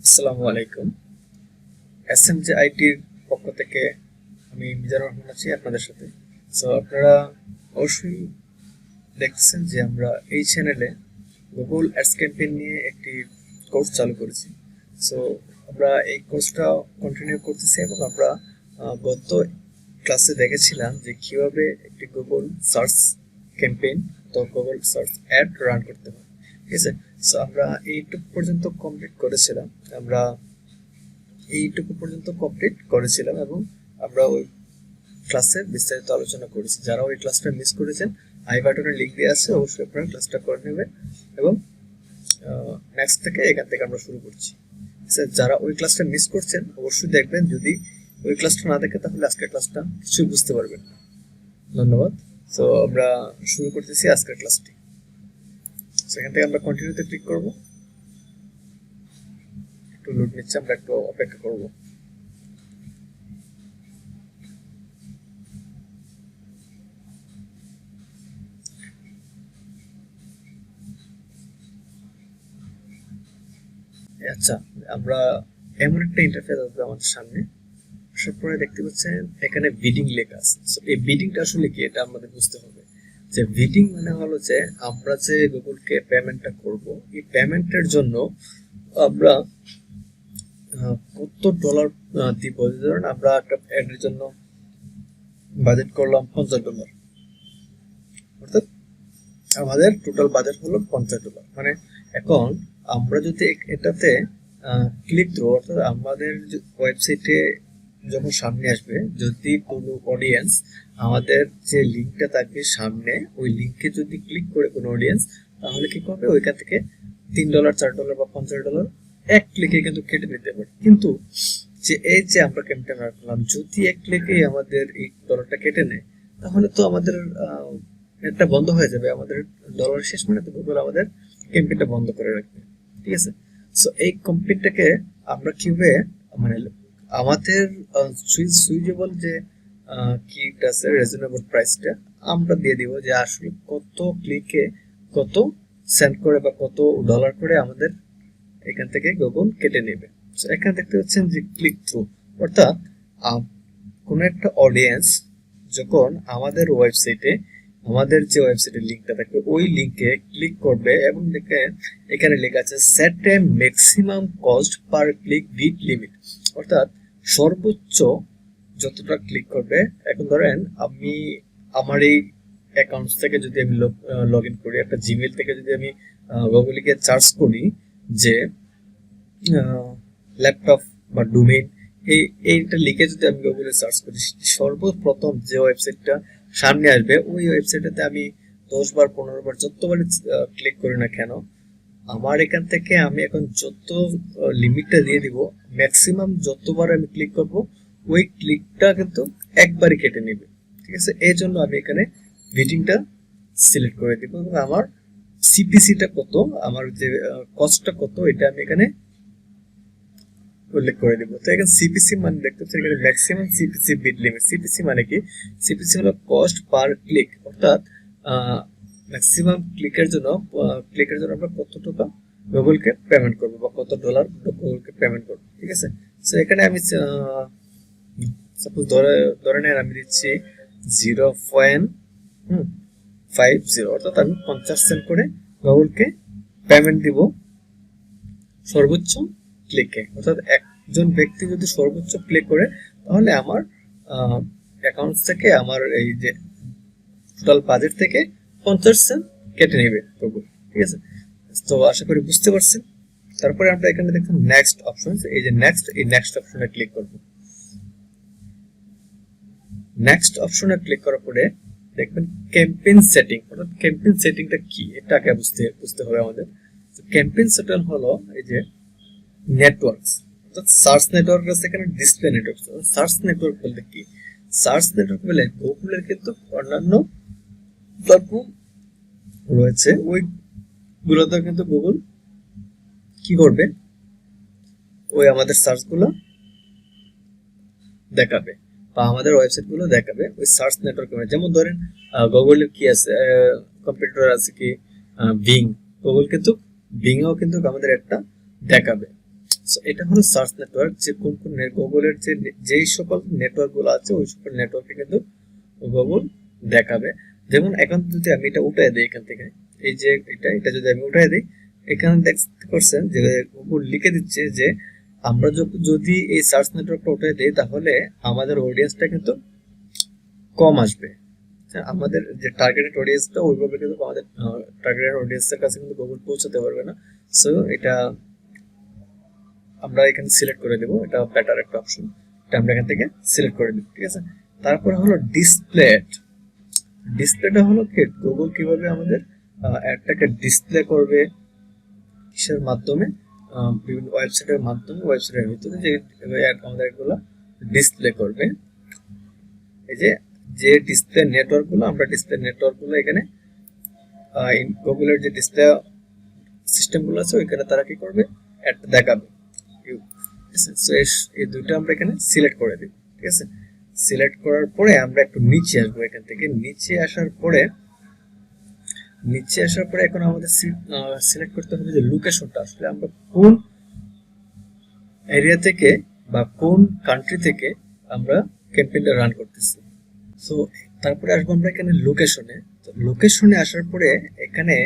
আসসালামু আলাইকুম। এসএমজে আইটির পক্ষ থেকে আমি মিজানুর রহমান আছি আপনাদের সাথে। সো আপনারা অবশ্যই দেখছেন যে আমরা এই চ্যানেলে গুগল অ্যাডস ক্যাম্পেইন নিয়ে একটি কোর্স চালু করেছি। সো আমরা এই কোর্সটা কন্টিনিউ করতেছি এবং আমরা গত ক্লাসে দেখেছিলাম যে কিভাবে একটি গুগল সার্চ ক্যাম্পেইন তো গুগল সার্চ অ্যাড রান করতে হয়। ঠিক আছে, সো আমরা এইটুকু পর্যন্ত কমপ্লিট করেছিলাম। আমরা এইটুকু পর্যন্ত কমপ্লিট করেছিলাম এবং আমরা ওই ক্লাসে বিস্তারিত আলোচনা করেছি। যারা ওই ক্লাসটা মিস করেছেন আই বাটনে লিংক দেওয়া আছে, অবশ্যই আপনারা ক্লাসটা করে নেবেন এবং নেক্সট থেকে এখান থেকে আমরা শুরু করছি। স্যার যারা ওই ক্লাসটা মিস করছেন অবশ্যই দেখবেন, যদি ওই ক্লাসটা না দেখে তাহলে আজকের ক্লাসটা কিছুই বুঝতে পারবেন না। ধন্যবাদ। সো আমরা শুরু করতেছি আজকের ক্লাসটি। সেখান থেকে আমরা কন্টিনিউতে ক্লিক করব। একটু লোড নিচ্ছে, আমরা একটু অপেক্ষা করব। আচ্ছা, আমরা এমন একটা ইন্টারফেস আসবে আমাদের সামনে। আসার পরে দেখতে পাচ্ছেন এখানে বিডিং লেখা আছে। এই বিডিংটা আসলে কি এটা আমাদের বুঝতে হবে। যে বিডিং মানে হলো যে আমরা যে গুগলকে পেমেন্টটা করব, এই পেমেন্টের জন্য আমরা কত ডলার দিব। ধরুন আমরা একটা অ্যাডের জন্য বাজেট করলাম $50, অর্থাৎ আমাদের টোটাল বাজেট হলো $50। মানে এখন আমরা যদি এটাতে ক্লিক থ্রু, অর্থাৎ আমাদের ওয়েবসাইটে যখন সামনে আসবে, যদি কোনো অডিয়েন্স আমাদের যে লিঙ্কটা থাকবে সামনে, ওই লিঙ্কে যদি ক্লিক করে কোনো অডিয়েন্স, তাহলে কি করবে, ওইখান থেকে $3, $4 বা $50 এক ক্লিকে কিন্তু কেটে নিতে পারে। কিন্তু যে এই যে আমরা ক্যাম্পেইন রাখলাম, যদি এক ক্লিকেই আমাদের এই ডলারটা কেটে নেয়, তাহলে তো আমাদের এটা বন্ধ হয়ে যাবে। আমাদের ডলার শেষ, মানে তো গুগল আমাদের ক্যাম্পেইনটা বন্ধ করে রাখবে। ঠিক আছে, সো এই ক্যাম্পেইনটাকে আমরা কিভাবে, মানে আমাদের সুইচেবল যে কি আছে রিজনেবল প্রাইসটা আমরা দিয়ে দিব, যে আসলে কত ক্লিকে কত সেন্ড করে বা কত ডলার করে আমাদের এখান থেকে গুগল কেটে নেবে। সো এখানে দেখতে পাচ্ছেন যে ক্লিক থ্রু, অর্থাৎ কোনো একটা অডিয়েন্স যখন আমাদের ওয়েবসাইটে, আমাদের যে ওয়েবসাইটের লিঙ্কটা থাকবে ওই লিঙ্কে ক্লিক করবে এবং দেখেন এখানে লেখা আছে set a maximum cost per click bid limit, অর্থাৎ সর্বোচ্চ যতটা ক্লিক করবে। এখন ধরেন আমি আমার এই অ্যাকাউন্টস থেকে যদি আমি লগ ইন করি, একটা জিমেল থেকে যদি আমি গুগলে গিয়ে সার্চ করি যে ল্যাপটপ বা ডোমেইন, এইটা লিখে যদি আমি গুগলে সার্চ করি, সর্বপ্রথম যে ওয়েবসাইটটা সামনে আসবে ওই ওয়েবসাইটটাতে আমি 10 বার 15 বার যতবারই ক্লিক করি না কেন, আমার এখান থেকে আমি এখন যত লিমিটটা দিয়ে দিব, ম্যাক্সিমাম যতবার আমি ক্লিক করব ওই ক্লিকটা কিন্তু একবারই কেটে নেবে। ঠিক আছে, এই জন্য আমি এখানে বিডিংটা সিলেক্ট করে দিব এবং আমার সিপিসিটা কত, আমার যে কস্টটা কত, এটা আমি এখানে উল্লেখ করে দিব। তো এখানে সিপিসি মানে দেখতে হচ্ছে এখানে maximum CPC bid limit. CPC মানে কি? সিপিসি হলো কস্ট পার ক্লিক, অর্থাৎ ম্যাক্সিমাম ক্লিকের জন্য আমরা কত টাকা গুগলকে পেমেন্ট করব বা কত ডলার গুগলকে পেমেন্ট করব। ঠিক আছে, সো এখানে আমি সাপোজ ধরে নেন আমি দিচ্ছি 0.50, অর্থাৎ আমি 50 সেন্ট করে গুগলকে পেমেন্ট দিব সর্বোচ্চ ক্লিকে। অর্থাৎ একজন ব্যক্তি যদি সর্বোচ্চ ক্লিক করে তাহলে আমার অ্যাকাউন্ট থেকে, আমার এই যে টোটাল বাজেট থেকে 50 সেন্ট কেটে নেবে গুগল। ঠিক আছে, তো আশা করি বুঝতে পারছেন। তারপরে আমরা এখানে দেখুন নেক্সট অপশন, এই যে নেক্সট অপশনে ক্লিক করব। নেক্সট অপশনে ক্লিক করার পরে দেখবেন ক্যাম্পেইন সেটিং, অর্থাৎ ক্যাম্পেইন সেটিংটা কি এটা আগে বুঝতে হবে আমাদের। ক্যাম্পেইন সেটিং হলো এই যে নেটওয়ার্কস, অর্থাৎ সার্চ নেটওয়ার্ক আছে, এখানে ডিসপ্লে নেটওয়ার্ক। সার্চ নেটওয়ার্ক বলতে কি? সার্চ নেটওয়ার্ক বলে গুগলের কিন্তু অন্যান্য প্ল্যাটফর্ম রয়েছে, ওইগুলোতে কিন্তু গুগল কি করবে, ওই আমাদের সার্চগুলো দেখাবে বা আমাদের ওয়েবসাইট গুলো দেখাবে ওই সার্চ নেটওয়ার্কে। যেমন ধরেন গুগলের কি আছে, কম্পিউটার আছে কি বিং, গুগল কিন্তু বিংও কিন্তু আমাদের একটা দেখাবে। সো এটা হলো সার্চ নেটওয়ার্ক, যে কোন কোন গুগলের যেই সকল নেটওয়ার্ক গুলো আছে ওই সকল নেটওয়ার্কে কিন্তু গুগল দেখাবে। যেমন এখন যদি আমি এটা উঠাই দিই এখান থেকে, এই যে এটা যদি আমি উঠাই দিই, এখানে দেখতে পাচ্ছেন যে গুগল লিখে দিচ্ছে যে আমরা যদি এই সার্চ নেটওয়ার্কটা উঠাই দিই তাহলে আমাদের অডিয়েন্সটা কিন্তু কম আসবে। আমাদের যে টার্গেটেড অডিয়েন্সটা ওইভাবে কিন্তু আমাদের টার্গেটেড অডিয়েন্সের কাছে কিন্তু গুগল পৌঁছাতে পারবে না। সো এটা আমরা এখানে সিলেক্ট করে দেব, এটা বেটার একটা অপশন, এটা আমরা এখান থেকে সিলেক্ট করে দেব। ঠিক আছে, তারপরে হলো ডিসপ্লেটা হলো কি গুগল কিভাবে আমাদের অ্যাডটাকে ডিসপ্লে করবে, কিসের মাধ্যমে, বিভিন্ন ওয়েবসাইটের মাধ্যমে, ওয়েবসাইটের ভিতরে যে আমাদের এগুলো ডিসপ্লে করবে। এই যে যে ডিসপ্লে নেটওয়ার্ক গুলো, আমরা ডিসপ্লে নেটওয়ার্ক গুলো এখানে গুগলের যে ডিসপ্লে সিস্টেম গুলো আছে ওইখানে তারা কি করবে, অ্যাড দেখাবে। এই দুটো আমরা এখানে সিলেক্ট করে দিই। ঠিক আছে, সিলেক্ট করার পরে আমরা একটু নিচে আসবো, এখান থেকে নিচে আসার পরে এখন আমাদের সিলেক্ট করতে হবে যে লোকেশনটা আসলে আমরা কোন এরিয়া থেকে বা কোন কান্ট্রি থেকে আমরা ক্যাম্পেইনটা রান করতেছি। সো তারপরে আসবো আমরা এখানে লোকেশনে। তো লোকেশনে আসার পরে এখানে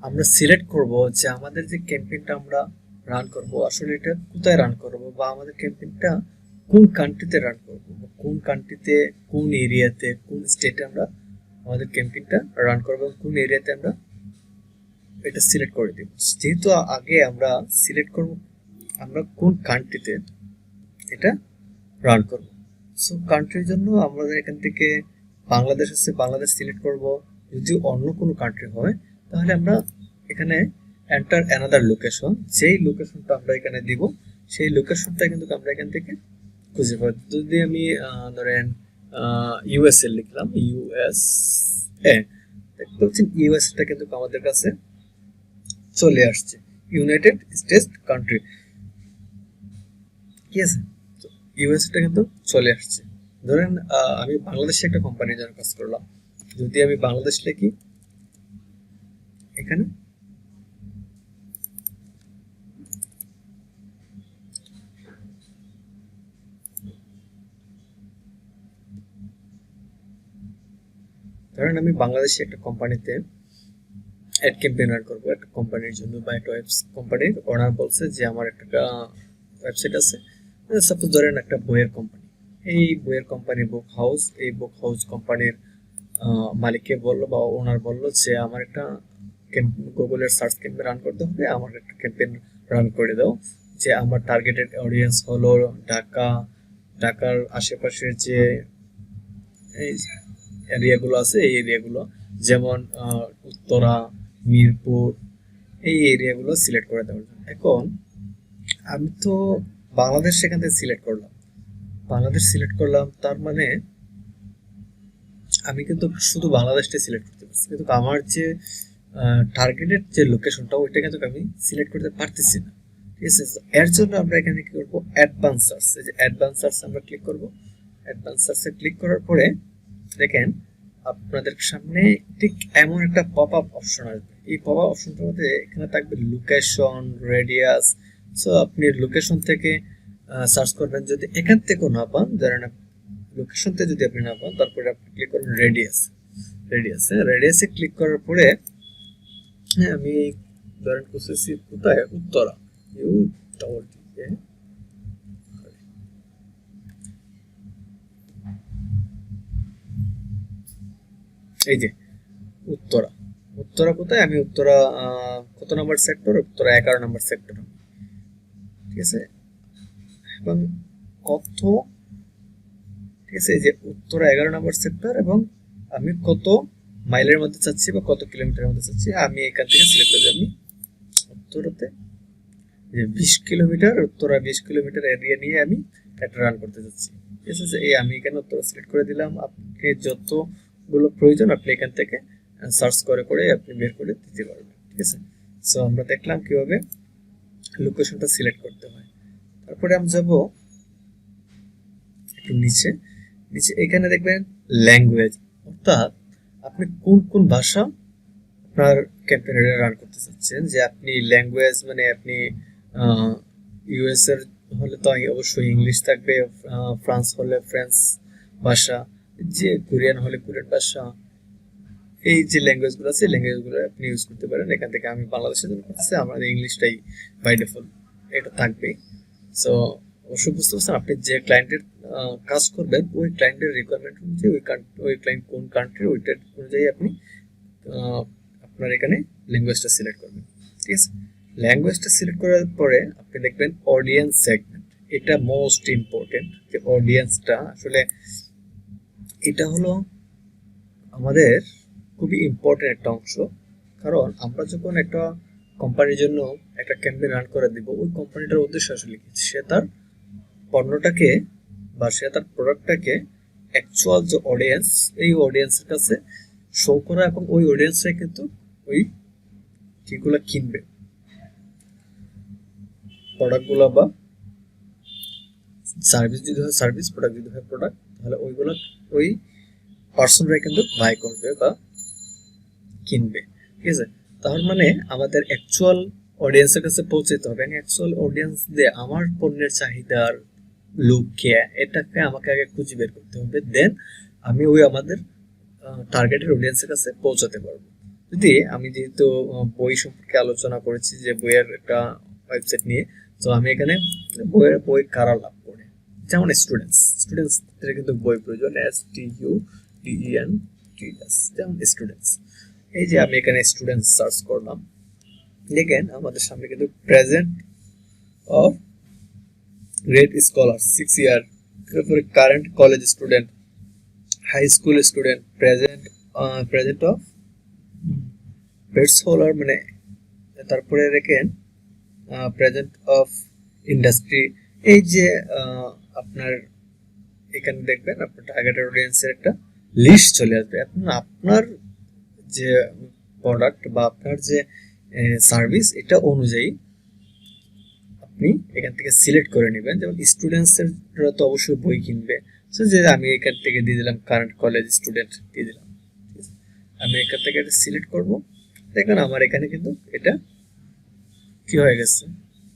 আমরা সিলেক্ট করব যে আমাদের যে ক্যাম্পেইনটা আমরা রান করব আসলে এটা কোথায় রান করব, বা আমাদের ক্যাম্পেইনটা কোন কান্ট্রিতে রান করব, কোন কান্ট্রিতে, কোন এরিয়াতে, কোন স্টেটে আমরা আমাদের ক্যাম্পেইনটা রান করব, কোন এরিয়াতে আমরা এটা সিলেক্ট করে দিব। যেহেতু আগে আমরা সিলেক্ট করব আমরা কোন কান্ট্রিতে এটা রান করব। সো কান্ট্রির জন্য আমাদের এখান থেকে বাংলাদেশ আছে, বাংলাদেশ সিলেক্ট করব। যদি অন্য কোনো কান্ট্রি হয় তাহলে আমরা এখানে এন্টার অ্যানাদার লোকেশন, যেই লোকেশনটা আমরা এখানে দিব সেই লোকেশনটা কিন্তু আমরা এখান থেকে খুঁজে পাবো। যদি আমি ধরেন ইউএসএ লিখলাম, ইউএসএ, দেখতে পাচ্ছেন ইউএসএটা কিন্তু আমাদের কাছে চলে আসছে, ইউনাইটেড স্টেটস কান্ট্রি। ঠিক আছে, ইউএসএটা কিন্তু চলে আসছে। ধরেন আমি বাংলাদেশে একটা কোম্পানির জন্য কাজ করলাম, যদি আমি বাংলাদেশ লিখি এখানে, ধরেন আমি বাংলাদেশে একটা কোম্পানিতে অ্যাড ক্যাম্পেইন রান করবো একটা কোম্পানির জন্য, বা একটা কোম্পানির ওনার বলছে যে আমার একটা ওয়েবসাইট আছে, সাপোজ ধরেন একটা বইয়ের কোম্পানি, এই বইয়ের কোম্পানি বুক হাউস, এই বুক হাউস কোম্পানির মালিককে বললো বা ওনার বললো যে আমার একটা গুগলের সার্চ ক্যাম্পেইন রান করতে হবে, আমার একটা ক্যাম্পেইন রান করে দাও, যে আমার টার্গেটেড অডিয়েন্স হলো ঢাকার আশেপাশের যে এই এরিয়াগুলো আছে, এই এরিয়াগুলো যেমন উত্তরা, মিরপুর, এই এরিয়াগুলো সিলেক্ট করে দেওয়ার জন্য। এখন আমি তো বাংলাদেশ সেখান থেকে সিলেক্ট করলাম, তার মানে আমি কিন্তু শুধু বাংলাদেশটা সিলেক্ট করতে পারছি, কিন্তু আমার যে টার্গেটেড যে লোকেশনটা ওইটা কিন্তু আমি সিলেক্ট করতে পারতেছি না। ঠিক আছে, এর জন্য আমরা এখানে কি করবো, অ্যাডভান্স সার্চ, এই যে অ্যাডভান্স সার্চ আমরা ক্লিক করব। অ্যাডভান্স সার্চে ক্লিক করার পরে দেখেন আপনাদের সামনে ঠিক এমন একটা পপ আপ অপশন আসবে। এই পপ আপ অপশনটার মধ্যে এখানে থাকবে লোকেশন, রেডিয়াস। সো আপনি লোকেশন থেকে সার্চ করবেন, যদি এখান থেকেও না পান, ধরেন লোকেশন থেকে যদি আপনি না পান, তারপরে আপনি ক্লিক করবেন রেডিয়াসে ক্লিক করার পরে হ্যাঁ আমি ধরেন খুঁজতেছি কোথায়, উত্তরা, ইউ ডবল টি, এই যে উত্তরা কোথায়, আমি উত্তরা কত নম্বর সেক্টর, উত্তরা 11 নম্বর সেক্টর। ঠিক আছে, এবং কত, ঠিক আছে, এই যে উত্তরা 11 নম্বর সেক্টর, এবং আমি কত মাইলের মধ্যে চাচ্ছি বা কত কিলোমিটারের মধ্যে চাচ্ছি, আমি এখান থেকে সিলেক্ট করে আমি উত্তরাতে যে 20 কিলোমিটার, উত্তরা 20 কিলোমিটার এরিয়া নিয়ে আমি একটা রান করতে যাচ্ছি। ঠিক আছে, এই আমি এখানে উত্তরা সিলেক্ট করে দিলাম। আপনি যতগুলো প্রয়োজন আপনি এখান থেকে সার্চ করে আপনি বের করে দিতে পারবেন। ঠিক আছে, সো আমরা দেখলাম কিভাবে লোকেশনটা সিলেক্ট করতে হয়। তারপরে আমি যাব একটু নিচে, এখানে দেখবেন ল্যাঙ্গুয়েজ, অর্থাৎ আপনি কোন কোন ভাষা আপনার ক্যাম্পেইনে রান করতে চাচ্ছেন, যে আপনি ল্যাঙ্গুয়েজ মানে আপনি ইউএস এর হলে তো অবশ্যই ইংলিশ থাকবে, ফ্রান্স হলে ফ্রেঞ্চ ভাষা, যে কোরিয়ান হলে কোরিয়ান ভাষা। এই যে ল্যাঙ্গুয়েজ গুলো আছে, ল্যাঙ্গুয়েজ গুলো আপনি ইউজ করতে পারেন। এখান থেকে আমি বাংলাদেশের জন্য করতেছি, আমাদের ইংলিশটাই বাই ডিফল্ট এটা থাকবে। সো অবশ্যই বুঝতে পারছেন, আপনি যে ক্লায়েন্টের কাজ করবেন ওই ক্লায়েন্টের রিকোয়ারমেন্ট অনুযায়ী ওই ক্লায়েন্ট কোন কান্ট্রি ওইটার অনুযায়ী আপনি আপনার এখানে ল্যাঙ্গুয়েজটা সিলেক্ট করবেন। ঠিক আছে, ল্যাঙ্গুয়েজটা সিলেক্ট করার পরে আপনি দেখবেন অডিয়েন্স সেগমেন্ট। এটা মোস্ট ইম্পর্টেন্ট, যে অডিয়েন্সটা আসলে এটা হলো আমাদের খুবই ইম্পর্টেন্ট একটা অংশ। কারণ আমরা যখন একটা কোম্পানির জন্য একটা ক্যাম্পেইন রান করে দিব, ওই কোম্পানিটার উদ্দেশ্য আসলে কি, সে তার পণ্যটাকে বা সে তার প্রোডাক্টটাকে অ্যাকচুয়াল যে অডিয়েন্স, এই অডিয়েন্সের কাছে শো করা, এবং ওই অডিয়েন্সরা কিন্তু ওই যেগুলো কিনবে প্রোডাক্টগুলো বা সার্ভিস, যদি হয় সার্ভিস, প্রোডাক্ট যদি হয় প্রোডাক্ট, তাহলে ওইগুলো ওই পার্সনরা কিন্তু বাই করবে বা কিনবে। ঠিক আছে, তার মানে আমাদের অ্যাকচুয়াল অডিয়েন্সের কাছে পৌঁছতে হবে। অ্যাকচুয়াল অডিয়েন্স দিয়ে আমার পণ্যের চাহিদার লোক কে, এটাকে আমাকে আগে খুঁজে বের করতে হবে, দেন আমি ওই আমাদের টার্গেটের অডিয়েন্সের কাছে পৌঁছাতে পারবো। যদি আমি যেহেতু বই সম্পর্কে আলোচনা করেছি, যে বইয়ের একটা ওয়েবসাইট নিয়ে, তো আমি এখানে বই কারা লাভ করে, যেমন স্টুডেন্টসদের কিন্তু বই প্রয়োজন, STUDENTS, যেমন স্টুডেন্টস। এই যে আমি এখানে স্টুডেন্টস সার্চ করলাম, দেখেন আমাদের সামনে কিন্তু present of grade scholar 6 year, তারপরে current college student, high school student, present of best scholar, মানে তারপরে দেখেন প্রেজেন্ট অফ ইন্ডাস্ট্রি। এই যে আপনার এখানে দেখবেন আপনার টার্গেটেড অডিয়েন্সের একটা লিস্ট চলে আসবে। এখন আপনার যে প্রোডাক্ট বা আপনার যে সার্ভিস, এটা অনুযায়ী আপনি এখান থেকে সিলেক্ট করে নেবেন। যেমন স্টুডেন্টসের তো অবশ্যই বই কিনবে, সো যে আমি এখান থেকে দিয়ে দিলাম কারেন্ট কলেজ স্টুডেন্ট দিয়ে দিলাম। আমি এখান থেকে এটা সিলেক্ট করব, দেখবেন আমার এখানে কিন্তু এটা কি হয়ে গেছে,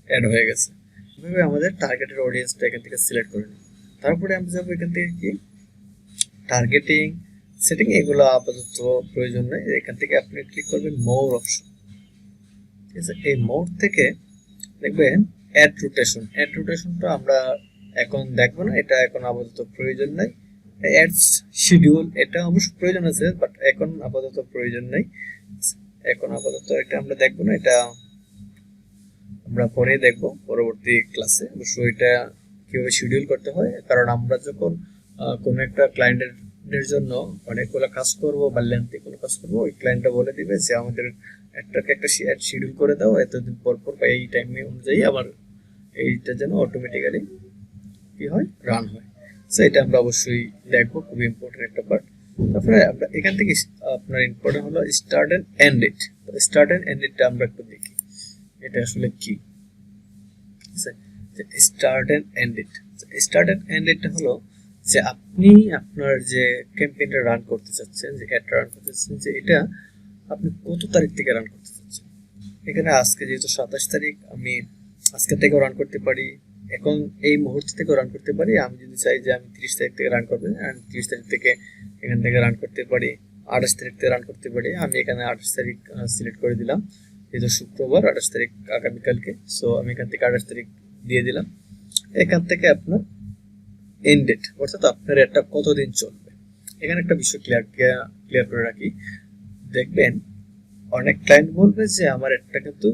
অ্যাড হয়ে গেছে। এভাবে আমাদের টার্গেটেড অডিয়েন্সটা এখান থেকে সিলেক্ট করে নিই। তারপরে আমরা যাবো এখান থেকে কি টার্গেটিং সেটিং, এগুলো আপাতত প্রয়োজন নেই। এখান থেকে আপনি ক্লিক করবেন মোর অপশন। ঠিক আছে, এই মোর থেকে দেখবেন অ্যাড রোটেশনটা আমরা এখন দেখবো না, এটা এখন আপাতত প্রয়োজন নাই। অ্যাড শিডিউল, এটা অবশ্য প্রয়োজন আছে, বাট এখন আপাতত প্রয়োজন নাই। এখন আপাতত এটা আমরা দেখবো না, এটা আমরা পরে দেখবো পরবর্তী ক্লাসে। অবশ্যই এটা কিভাবে শিডিউল করতে হয়, কারণ আমরা যখন কোনো একটা ক্লায়েন্টের জন্য অনেকগুলো কাজ করবো বা লেন্থে কোনো কাজ করবো, ওই ক্লায়েন্টটা বলে দিবে যে আমাদের একটা শিডিউল করে দাও এতদিন পর পর বা এই টাইম অনুযায়ী আমার এইটা যেন অটোমেটিক্যালি কি হয়, রান হয়। সো এটা আমরা অবশ্যই দেখবো, খুবই ইম্পর্টেন্ট একটা পার্ট। তারপরে আমরা এখান থেকে আপনার ইম্পর্টেন্ট হলো start and end date. Start and end ডেটটা আমরা একটু দেখি এটা আসলে কি। Start and end date, start and end ডেটটা হলো যে আপনি আপনার যে ক্যাম্পেইনটা রান করতে চাচ্ছেন, যে অ্যাডটা রান করতে চাচ্ছেন, যে এটা আপনি কত তারিখ থেকে রান করতে চাচ্ছেন। এখানে আজকে যেহেতু 27 তারিখ, আমি আজকে থেকেও রান করতে পারি, এখন এই মুহূর্ত থেকেও রান করতে পারি। আমি যদি চাই যে আমি 30 তারিখ থেকে রান করবো, আমি 30 তারিখ থেকে এখান থেকে রান করতে পারি, 28 তারিখ থেকে রান করতে পারি। আমি এখানে 28 তারিখ সিলেক্ট করে দিলাম, যেহেতু শুক্রবার 28 তারিখ আগামীকালকে, সো আমি এখান থেকে 28 তারিখ দিয়ে দিলাম। এখান থেকে আপনার এন্ড ডেট, অর্থাৎ আপনার এটা কতদিন চলবে। এখানে একটা বিষয় ক্লিয়ার করে রাখি, দেখবেন অনেক ক্লায়েন্ট বলবে যে আমার একটা কিন্তু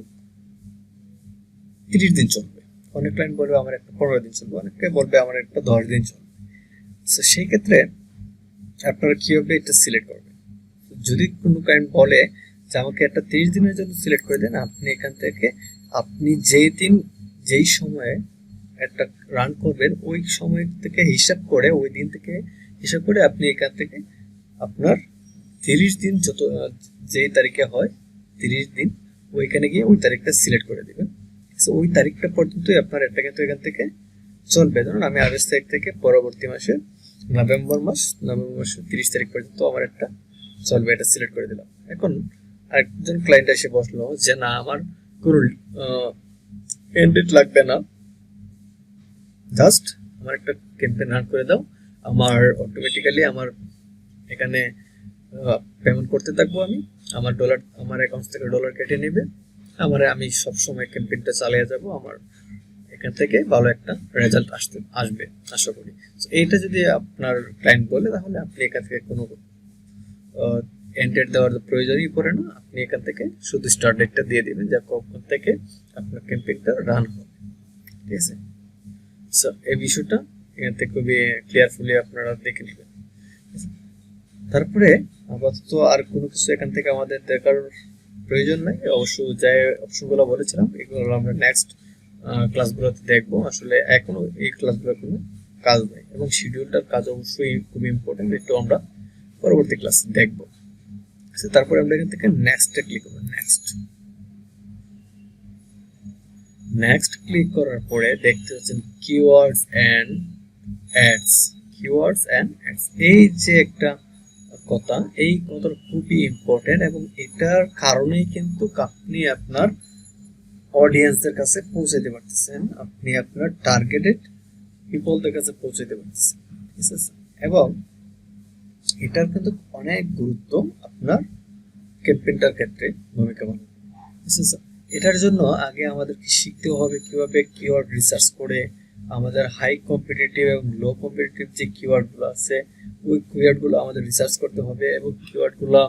30 দিন চলবে, অনেক ক্লায়েন্ট বলবে আমার একটা 15 দিন চলবে, অনেকে বলবে আমার একটা 10 দিন চলবে। তো সেই ক্ষেত্রে আপনারা কিভাবে এটা সিলেক্ট করবেন। যদি কোনো ক্লায়েন্ট বলে যে আমাকে একটা 30 দিনের জন্য সিলেক্ট করে দেন, আপনি এখান থেকে আপনি যেই সময়ে একটা রান করবেন ওই সময় থেকে হিসাব করে, ওই দিন থেকে হিসাব করে আপনি এখান থেকে আপনার 30 দিন যত যেই তারিখে হয় 30 দিন, ওইখানে গিয়ে ওই তারিখটা সিলেক্ট করে দিবেন। সো ওই তারিখটা পর্যন্তই আপনার একটা কিন্তু এখান থেকে চলবে। ধরুন আমি 28 তারিখ থেকে পরবর্তী মাসে নভেম্বর মাসের 30 তারিখ পর্যন্ত আমার একটা চলবে, এটা সিলেক্ট করে দিলাম। এখন আরেকজন ক্লায়েন্ট এসে বসলো যে না আমার কোনো এন্ড ডেট লাগবে না, জাস্ট আমার একটা ক্যাম্পেইন রান করে দাও, আমার অটোমেটিক্যালি আমার এখানে পেমেন্ট করতে থাকবো আমি, আমার ডলার আমার অ্যাকাউন্ট থেকে ডলার কেটে নেবে, আমি সব সময় ক্যাম্পেইনটা চালিয়ে যাব, আমার এখান থেকে ভালো একটা রেজাল্ট আসবে আশা করি। এইটা যদি আপনার ক্লায়েন্ট বলে তাহলে আপনি এখান থেকে কোনো এন্ড ডেট দেওয়ার প্রয়োজনই পড়ে না, আপনি এখান থেকে শুধু স্টার্ট ডেটটা দিয়ে দিবেন যে কখন থেকে আপনার ক্যাম্পেইনটা রান হবে। ঠিক আছে, সো এই বিষয়টা এখান থেকে খুবই ক্লিয়ারফুলি আপনারা দেখে নেবেন। তারপরে আপাতত আর কোনো কিছু এখান থেকে আমাদের দেখার প্রয়োজন নাই, অবশ্য যে অপশনগুলো বলেছিলাম এগুলো আমরা নেক্সট ক্লাসগুলোতে দেখবো। আসলে এখনো এই ক্লাসগুলোর কোনো কাজ নাই, এবং শিডিউলটার কাজ অবশ্যই খুব ইম্পর্টেন্ট, একটু আমরা পরবর্তী ক্লাসে দেখবো। তারপরে আমরা এখান থেকে নেক্সটে ক্লিক করবো। নেক্সট ক্লিক করার পরে দেখতে পাচ্ছেন কিওয়ার্ডস এন্ড অ্যাডস। এই যে একটা কথা, এই কথাটা খুবই ইম্পর্টেন্ট, এবং এটার কারণেই কিন্তু আপনি আপনার অডিয়েন্সদের কাছে পৌঁছাতে পারতেছেন, আপনি আপনার টার্গেটেড পিপলদের কাছে পৌঁছাতে পারতেছেন। ঠিক আছে, এবং এটার কিন্তু অনেক গুরুত্ব আপনার ক্যাম্পেইনটার ক্ষেত্রে ভূমিকা পালন করে। এটার জন্য আগে আমাদেরকে শিখতে হবে কিভাবে কিওয়ার্ড রিসার্চ করে আমাদের হাই কম্পিটিটিভ এবং লো কম্পিটিটিভ যে কিওয়ার্ডগুলো আছে ওই কিওয়ার্ডগুলো আমাদের রিসার্চ করতে হবে, এবং কিওয়ার্ডগুলো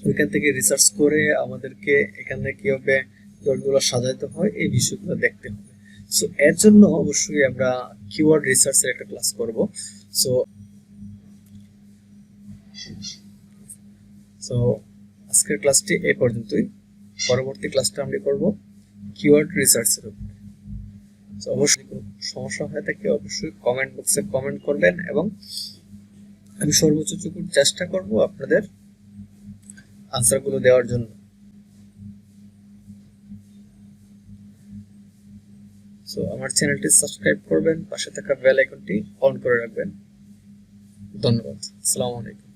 ওইখান থেকে রিসার্চ করে আমাদেরকে এখানে কিভাবে কিওয়ার্ডগুলো সাজাতে হয় এই বিষয়গুলো দেখতে হবে। সো এর জন্য অবশ্যই আমরা কিওয়ার্ড রিসার্চের একটা ক্লাস করব। সো সো আজকের ক্লাসটি এই পর্যন্তই। পরবর্তী ক্লাসটা আমরা করব কিওয়ার্ড রিসার্চের উপর। তো অবশ্যই কোনো সমস্যা হয়ে থাকে অবশ্যই কমেন্ট বক্সে কমেন্ট করবেন, এবং আমি সর্বোচ্চ চেষ্টা করব আপনাদের আনসারগুলো দেওয়ার জন্য। সো আমার চ্যানেলটি সাবস্ক্রাইব করবেন, পাশে থাকা বেল আইকনটি অন করে রাখবেন। ধন্যবাদ, আসসালামু আলাইকুম।